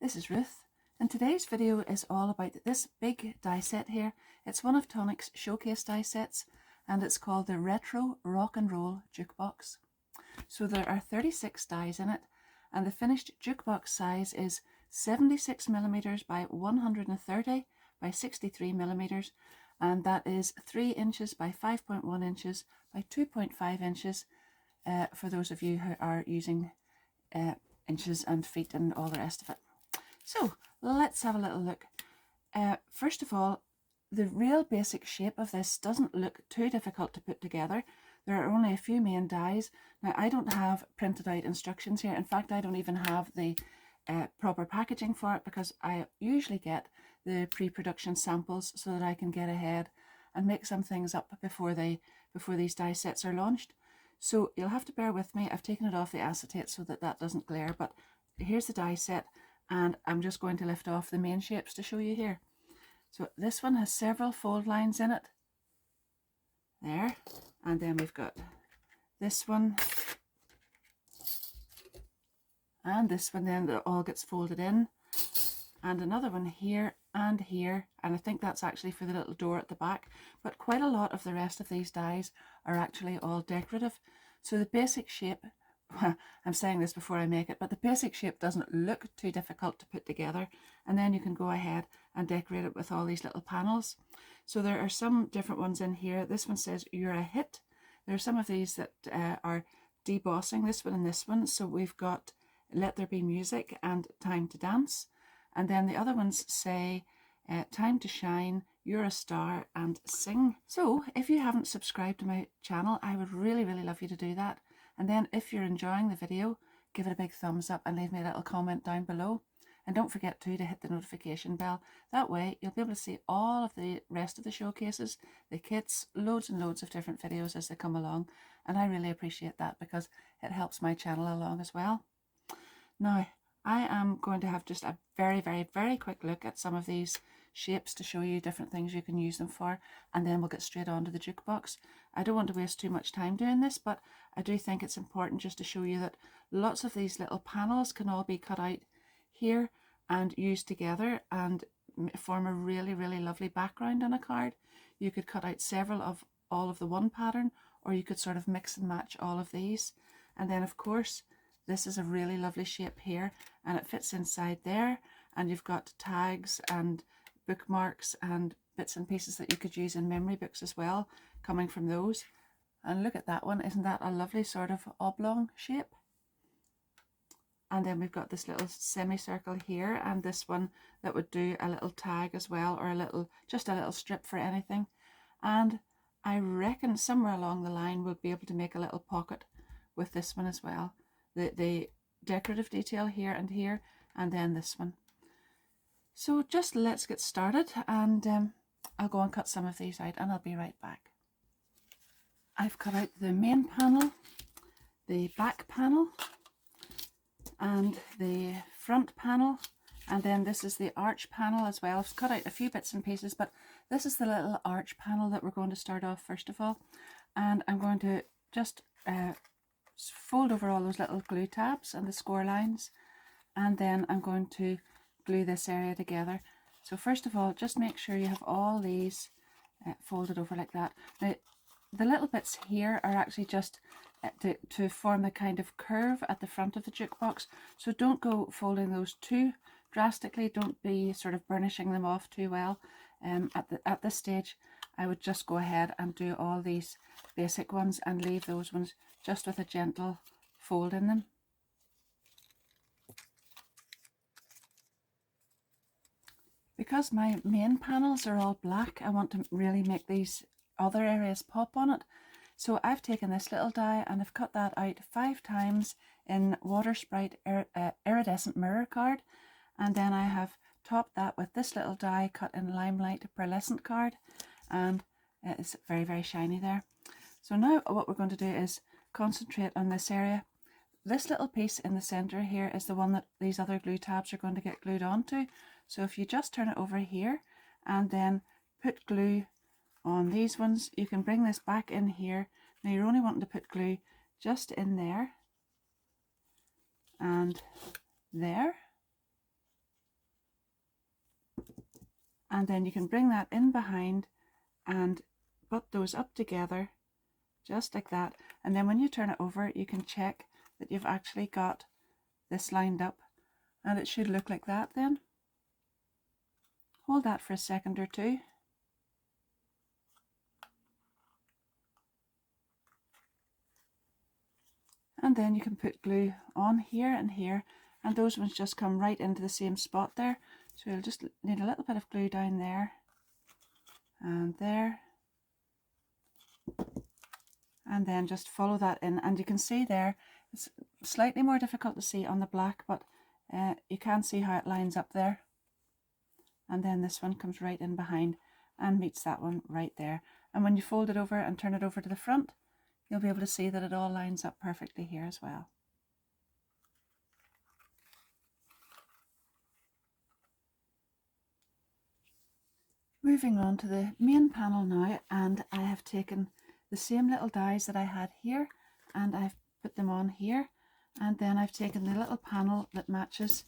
this is Ruth, and today's video is all about this big die set here. It's one of Tonic's showcase die sets, and it's called the Retro Rock and Roll Jukebox. So there are 36 dies in it, and the finished jukebox size is 76mm by 130 by 63mm, and that is 3 inches by 5.1 inches by 2.5 inches for those of you who are using inches and feet and all the rest of it. So let's have a little look. First of all, the real basic shape of this doesn't look too difficult to put together. There are only a few main dies. Now, I don't have printed out instructions here. In fact, I don't even have the proper packaging for it, because I usually get the pre-production samples so that I can get ahead and make some things up before these die sets are launched. So you'll have to bear with me. I've taken it off the acetate so that that doesn't glare, but here's the die set, and I'm just going to lift off the main shapes to show you here. So this one has several fold lines in it. There. And then we've got this one. And this one then that all gets folded in. And another one here and here. And I think that's actually for the little door at the back. But quite a lot of the rest of these dies are actually all decorative. So the basic shape, I'm saying this before I make it, but the basic shape doesn't look too difficult to put together. And then you can go ahead and decorate it with all these little panels. So there are some different ones in here. This one says "You're a Hit." There are some of these that are debossing, this one and this one. So we've got "Let There Be Music" and "Time to Dance." And then the other ones say "Time to Shine," "You're a Star," and "Sing." So if you haven't subscribed to my channel, I would really love you to do that. And then if you're enjoying the video, give it a big thumbs up and leave me a little comment down below. And don't forget to hit the notification bell. That way you'll be able to see all of the rest of the showcases, the kits, loads and loads of different videos as they come along. And I really appreciate that, because it helps my channel along as well. Now, I am going to have just a very quick look at some of these shapes to show you different things you can use them for, and then we'll get straight on to the jukebox. I don't want to waste too much time doing this, but I do think it's important just to show you that lots of these little panels can all be cut out here and used together and form a really lovely background on a card. You could cut out several of all of the one pattern, or you could sort of mix and match all of these. And then of course this is a really lovely shape here, and it fits inside there, and you've got tags and bookmarks and bits and pieces that you could use in memory books as well, coming from those. And look at that one, isn't that a lovely sort of oblong shape? And then we've got this little semicircle here, and this one that would do a little tag as well, or just a little strip for anything. And I reckon somewhere along the line we'll be able to make a little pocket with this one as well. The decorative detail here, and then this one. So just let's get started, and I'll go and cut some of these out, and I'll be right back. I've cut out the main panel, the back panel, and the front panel, and then this is the arch panel as well. I've cut out a few bits and pieces, but this is the little arch panel that we're going to start off first of all. And I'm going to just fold over all those little glue tabs and the score lines, and then I'm going to glue this area together. So first of all, just make sure you have all these folded over like that. Now, the little bits here are actually just to form the kind of curve at the front of the jukebox. So don't go folding those too drastically. Don't be sort of burnishing them off too well. At this stage, I would just go ahead and do all these basic ones and leave those ones just with a gentle fold in them. Because my main panels are all black, I want to really make these other areas pop on it. So I've taken this little die and I've cut that out 5 times in Water Sprite iridescent mirror card, and then I have topped that with this little die cut in Limelight pearlescent card, and it's very shiny there. So now what we're going to do is concentrate on this area. This little piece in the center here is the one that these other glue tabs are going to get glued onto. So if you just turn it over here and then put glue on these ones, you can bring this back in here. Now you're only wanting to put glue just in there and there, and then you can bring that in behind and put those up together just like that, and then when you turn it over you can check that you've actually got this lined up, and it should look like that. Then hold that for a second or two. And then you can put glue on here and here, and those ones just come right into the same spot there. So you'll just need a little bit of glue down there and there, and then just follow that in, and you can see there it's slightly more difficult to see on the black, but you can see how it lines up there. And then this one comes right in behind and meets that one right there, and when you fold it over and turn it over to the front, you'll be able to see that it all lines up perfectly here as well. Moving on to the main panel now, and I have taken the same little dies that I had here and I've put them on here, and then I've taken the little panel that matches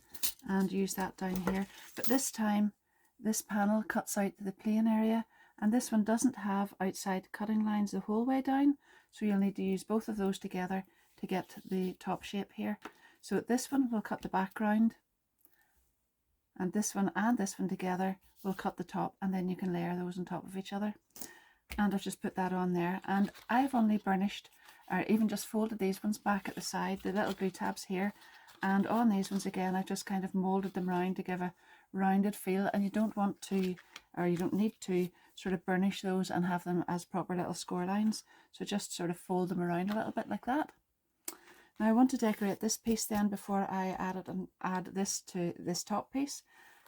and used that down here. But this time this panel cuts out the plain area, and this one doesn't have outside cutting lines the whole way down, so you'll need to use both of those together to get the top shape here. So this one will cut the background, and this one together will cut the top, and then you can layer those on top of each other. And I've just put that on there, and I've only burnished or even just folded these ones back at the side, the little glue tabs here, and on these ones again I've just kind of molded them round to give a rounded feel, and you don't want to, or you don't need to sort of burnish those and have them as proper little score lines, so just sort of fold them around a little bit like that. Now I want to decorate this piece then before I add this to this top piece,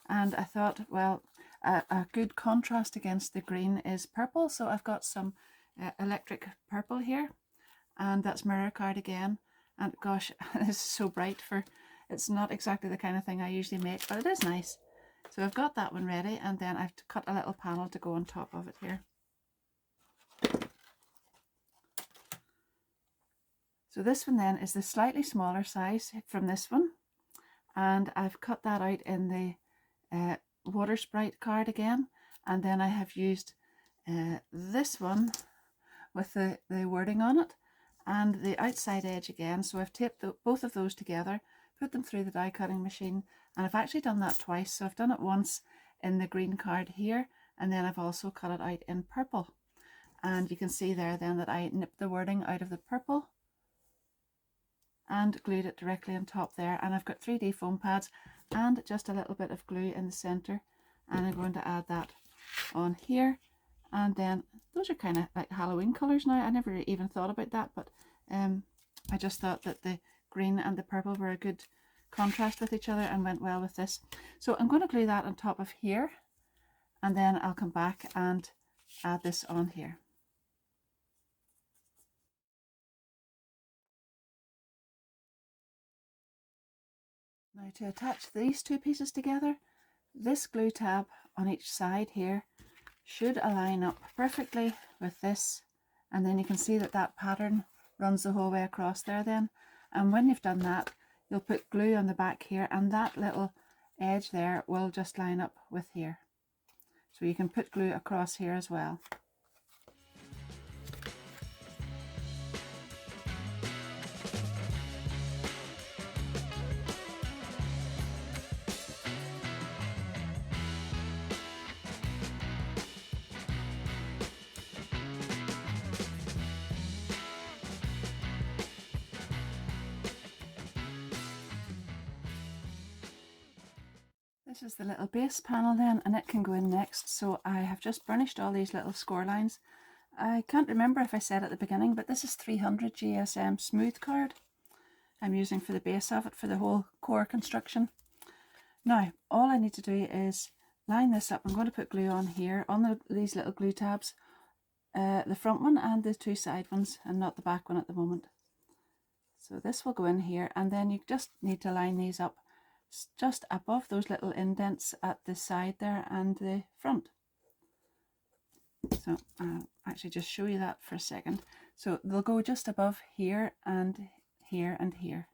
and I thought, well, a good contrast against the green is purple, so I've got some electric purple here, and that's mirror card again, and gosh, this is so bright for, it's not exactly the kind of thing I usually make, but it is nice. So I've got that one ready, and then I've cut a little panel to go on top of it here. So this one then is the slightly smaller size from this one, and I've cut that out in the water sprite card again, and then I have used this one with the wording on it and the outside edge again. So I've taped both of those together, put them through the die cutting machine, and I've actually done that twice. So I've done it once in the green card here, and then I've also cut it out in purple, and you can see there then that I nipped the wording out of the purple and glued it directly on top there. And I've got 3D foam pads and just a little bit of glue in the center, and I'm going to add that on here. And then those are kind of like Halloween colors now. I never even thought about that, but I just thought that the green and the purple were a good contrast with each other and went well with this. So I'm going to glue that on top of here, and then I'll come back and add this on here. Now to attach these two pieces together, this glue tab on each side here should align up perfectly with this, and then you can see that that pattern runs the whole way across there then. And when you've done that, you'll put glue on the back here, and that little edge there will just line up with here. So you can put glue across here as well. This is the little base panel then, and it can go in next. So I have just burnished all these little score lines. I can't remember if I said at the beginning, but this is 300 GSM smooth card I'm using for the base of it for the whole core construction. Now all I need to do is line this up. I'm going to put glue on here on these little glue tabs, the front one and the two side ones, and not the back one at the moment. So this will go in here, and then you just need to line these up just above those little indents at the side there and the front. So I'll actually just show you that for a second. So they'll go just above here and here and here.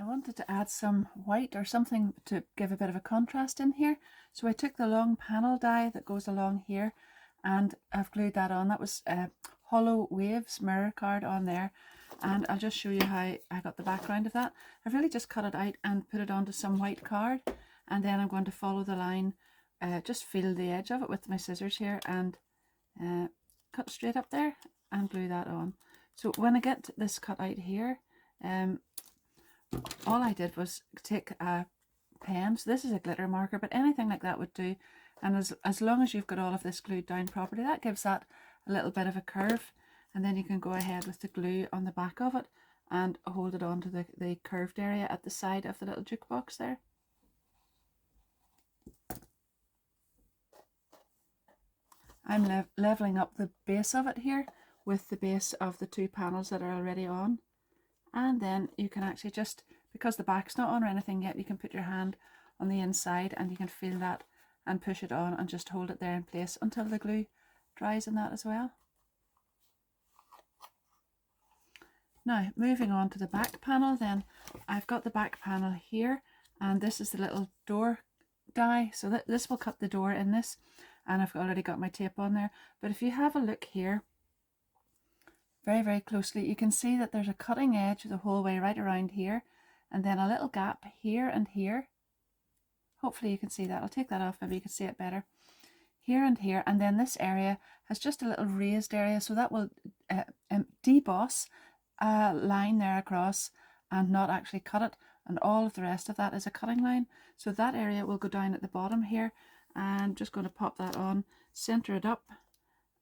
I wanted to add some white or something to give a bit of a contrast in here. So I took the long panel die that goes along here and I've glued that on. That was Hollow Waves mirror card on there. And I'll just show you how I got the background of that. I've really just cut it out and put it onto some white card. And then I'm going to follow the line, just feel the edge of it with my scissors here and cut straight up there and glue that on. So when I get this cut out here, all I did was take a pen. So this is a glitter marker, but anything like that would do. And as long as you've got all of this glued down properly, that gives that a little bit of a curve. And then you can go ahead with the glue on the back of it and hold it onto the curved area at the side of the little jukebox there. I'm leveling up the base of it here with the base of the two panels that are already on. And then you can actually just, because the back's not on or anything yet, you can put your hand on the inside and you can feel that and push it on and just hold it there in place until the glue dries in that as well. Now moving on to the back panel, then I've got the back panel here and this is the little door die, so this will cut the door in this, and I've already got my tape on there. But if you have a look here very closely, you can see that there's a cutting edge the whole way right around here and then a little gap here and here. Hopefully you can see that. I'll take that off, maybe you can see it better. Here and here, and then this area has just a little raised area, so that will deboss a line there across and not actually cut it, and all of the rest of that is a cutting line. So that area will go down at the bottom here. I'm just going to pop that on, center it up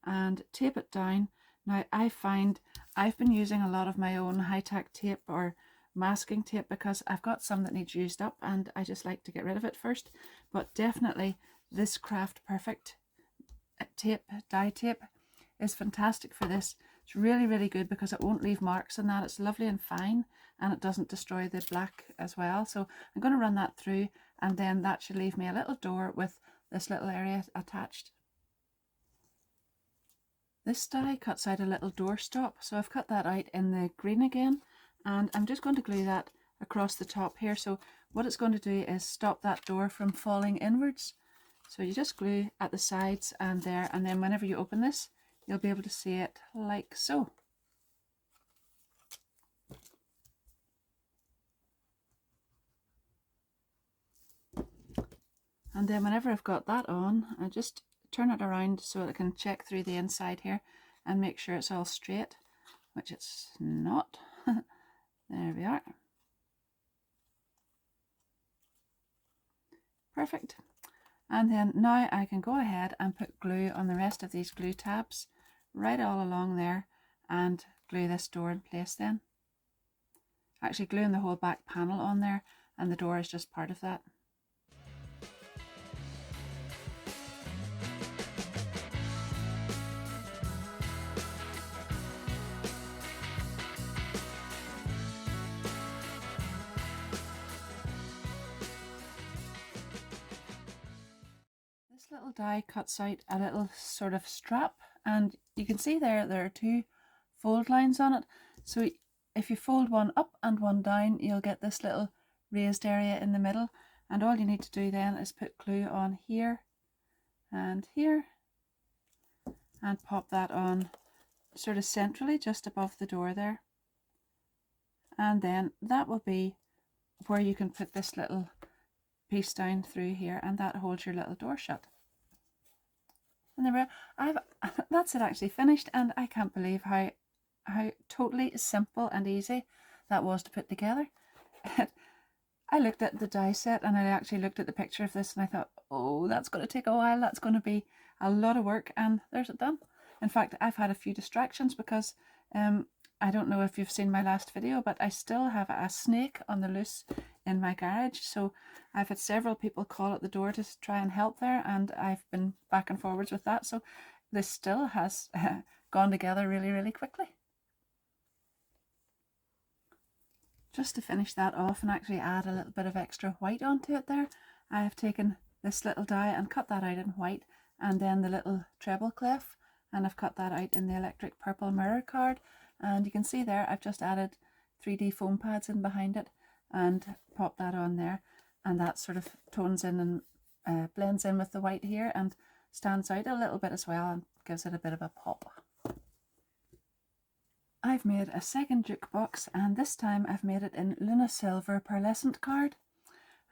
and tape it down. Now I find I've been using a lot of my own high-tack tape or masking tape because I've got some that needs used up and I just like to get rid of it first. But definitely this Craft Perfect tape, dye tape, is fantastic for this. It's really good because it won't leave marks on that. It's lovely and fine and it doesn't destroy the black as well. So I'm going to run that through and then that should leave me a little door with this little area attached. This die cuts out a little door stop, so I've cut that out in the green again, and I'm just going to glue that across the top here. So what it's going to do is stop that door from falling inwards. So you just glue at the sides and there, and then whenever you open this, you'll be able to see it like so. And then whenever I've got that on, I just turn it around so that I can check through the inside here and make sure it's all straight, which it's not. There we are. Perfect. And then now I can go ahead and put glue on the rest of these glue tabs right all along there and glue this door in place then. Actually gluing the whole back panel on there, and the door is just part of that. This little die cuts out a little sort of strap, and you can see there are two fold lines on it. So if you fold one up and one down, you'll get this little raised area in the middle, and all you need to do then is put glue on here and here and pop that on sort of centrally just above the door there, and then that will be where you can put this little piece down through here, and that holds your little door shut. And there we are. That's it actually finished, and I can't believe how totally simple and easy that was to put together. I looked at the die set and I actually looked at the picture of this and I thought, oh, that's going to take a while, that's going to be a lot of work, and there's it done. In fact, I've had a few distractions because I don't know if you've seen my last video, but I still have a snake on the loose in my garage. So I've had several people call at the door to try and help there, and I've been back and forwards with that. So this still has gone together really quickly. Just to finish that off and actually add a little bit of extra white onto it there, I have taken this little die and cut that out in white, and then the little treble clef, and I've cut that out in the electric purple mirror card. And you can see there I've just added 3D foam pads in behind it, and pop that on there, and that sort of tones in and blends in with the white here and stands out a little bit as well and gives it a bit of a pop. I've made a second jukebox, and this time I've made it in Luna Silver pearlescent card.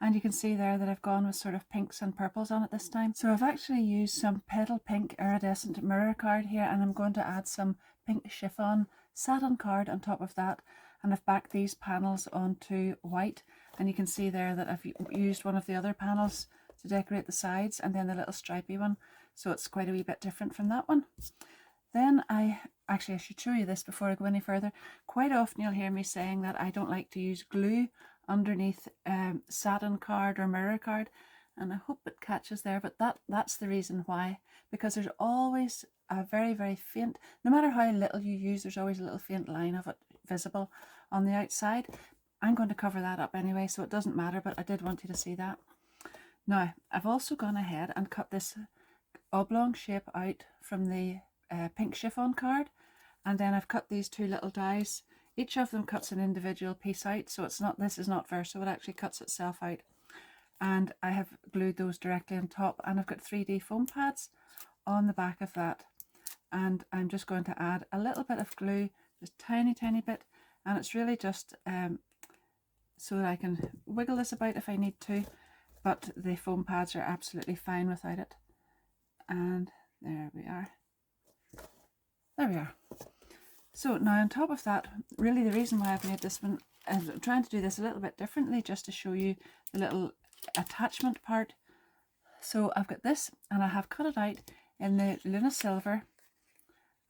And you can see there that I've gone with sort of pinks and purples on it this time. So I've actually used some petal pink iridescent mirror card here, and I'm going to add some pink chiffon satin card on top of that. And I've backed these panels onto white, and you can see there that I've used one of the other panels to decorate the sides and then the little stripy one. So it's quite a wee bit different from that one. Then I should show you this before I go any further. Quite often you'll hear me saying that I don't like to use glue underneath satin card or mirror card, and I hope it catches there, but that's the reason why, because there's always a very, very faint, no matter how little you use, there's always a little faint line of it visible on the outside. I'm going to cover that up anyway, so it doesn't matter, but I did want you to see that. Now I've also gone ahead and cut this oblong shape out from the pink chiffon card, and then I've cut these two little dies. Each of them cuts an individual piece out, so it's not, this is not verso, it actually cuts itself out. And I have glued those directly on top, and I've got 3D foam pads on the back of that. And I'm just going to add a little bit of glue, just tiny bit, and it's really just so that I can wiggle this about if I need to, but the foam pads are absolutely fine without it. And there we are. There we are. So now on top of that, really the reason why I've made this one, I'm trying to do this a little bit differently just to show you the little attachment part. So I've got this, and I have cut it out in the Luna Silver,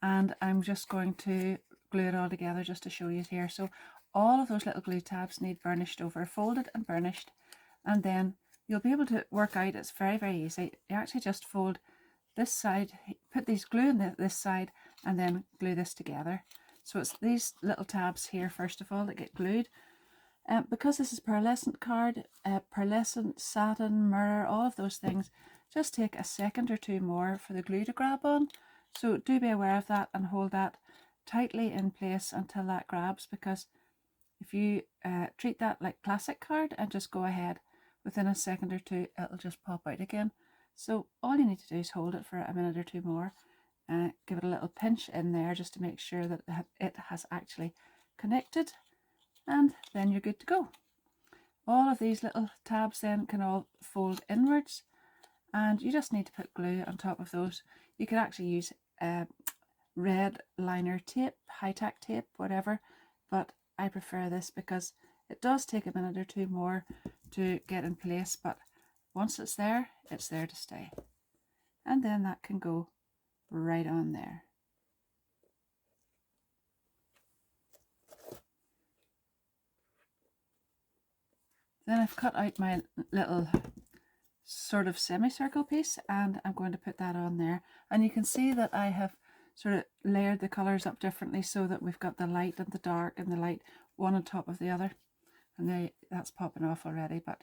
and I'm just going to glue it all together just to show you it here. So all of those little glue tabs need burnished over, folded and burnished, and then you'll be able to work out, it's very, very easy. You actually just fold this side, put these glue in this side, and then glue this together. So it's these little tabs here first of all that get glued. Because this is pearlescent card, pearlescent, satin, mirror, all of those things, just take a second or two more for the glue to grab on. So do be aware of that and hold that tightly in place until that grabs, because if you treat that like classic card and just go ahead, within a second or two it'll just pop out again. So all you need to do is hold it for a minute or two more, give it a little pinch in there just to make sure that it has actually connected, and then you're good to go. All of these little tabs then can all fold inwards, and you just need to put glue on top of those. You could actually use red liner tape, high-tack tape, whatever, but I prefer this because it does take a minute or two more to get in place, but once it's there to stay. And then that can go right on there. Then I've cut out my little sort of semicircle piece, and I'm going to put that on there. And you can see that I have sort of layered the colours up differently so that we've got the light and the dark and the light one on top of the other. And that's popping off already, but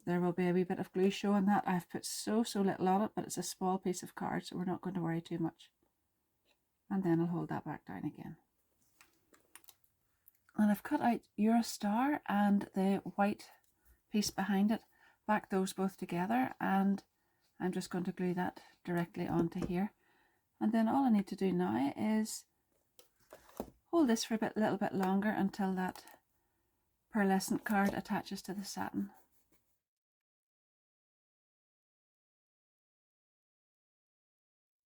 there will be a wee bit of glue showing that. I've put so little on it, but it's a small piece of card, so we're not going to worry too much. And then I'll hold that back down again. And I've cut out Eurostar and the white piece behind it, back those both together, and I'm just going to glue that directly onto here. And then all I need to do now is hold this for a little bit longer until that pearlescent card attaches to the satin.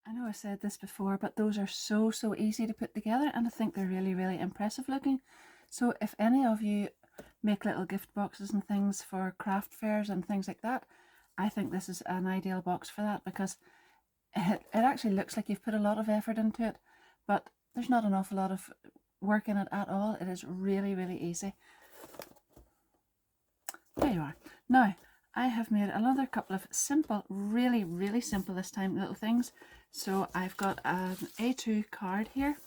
I know I said this before, but those are so easy to put together, and I think they're really impressive looking. So if any of you make little gift boxes and things for craft fairs and things like that, I think this is an ideal box for that, because it actually looks like you've put a lot of effort into it, but there's not an awful lot of work in it at all. It is really easy. There you are. Now I have made another couple of simple, really simple this time, little things. So I've got an A2 card here,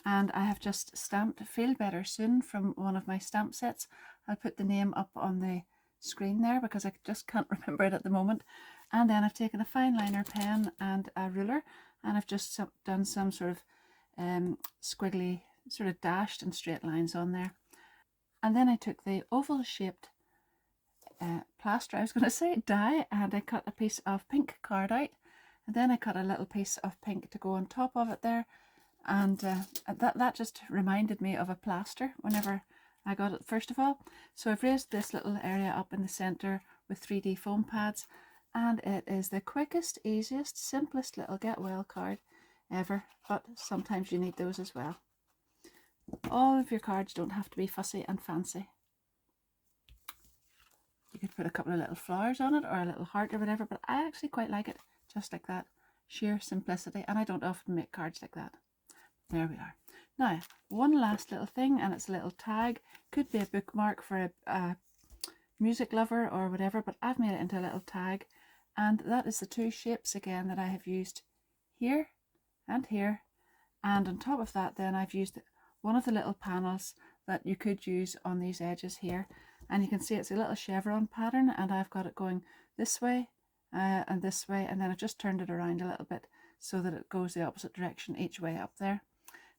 and I have just stamped Feel Better Soon from one of my stamp sets. I'll put the name up on the screen there because I just can't remember it at the moment. And then I've taken a fine liner pen and a ruler, and I've just done some sort of squiggly, sort of dashed and straight lines on there. And then I took the oval shaped plaster, I was going to say die, and I cut a piece of pink card out, and then I cut a little piece of pink to go on top of it there, and that just reminded me of a plaster whenever I got it first of all. So I've raised this little area up in the center with 3D foam pads, and it is the quickest, easiest, simplest little get well card ever, but sometimes you need those as well. All of your cards don't have to be fussy and fancy. You could put a couple of little flowers on it or a little heart or whatever, but I actually quite like it just like that. Sheer simplicity, and I don't often make cards like that. There we are. Now, one last little thing, and it's a little tag. Could be a bookmark for a music lover or whatever, but I've made it into a little tag, and that is the two shapes again that I have used here and here, and on top of that then I've used one of the little panels that you could use on these edges here, and you can see it's a little chevron pattern, and I've got it going this way and this way, and then I've just turned it around a little bit so that it goes the opposite direction each way up there.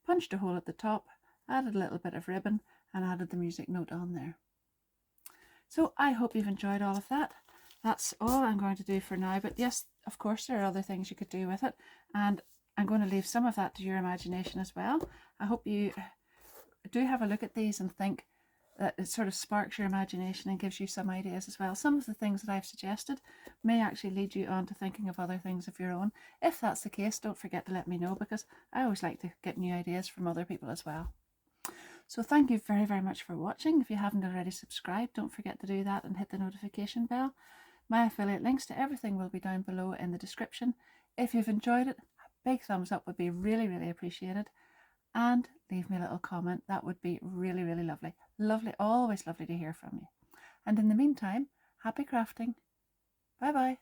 Punched a hole at the top, added a little bit of ribbon, and added the music note on there. So I hope you've enjoyed all of that. That's all I'm going to do for now, but yes, of course there are other things you could do with it, and I'm going to leave some of that to your imagination as well. I hope you do have a look at these and think that it sort of sparks your imagination and gives you some ideas as well. Some of the things that I've suggested may actually lead you on to thinking of other things of your own. If that's the case, don't forget to let me know, because I always like to get new ideas from other people as well. So thank you very, very much for watching. If you haven't already subscribed, don't forget to do that and hit the notification bell. My affiliate links to everything will be down below in the description. If you've enjoyed it, a big thumbs up would be really, really appreciated. And leave me a little comment. That would be really, really lovely. Lovely, always lovely to hear from you. And in the meantime, happy crafting. Bye bye.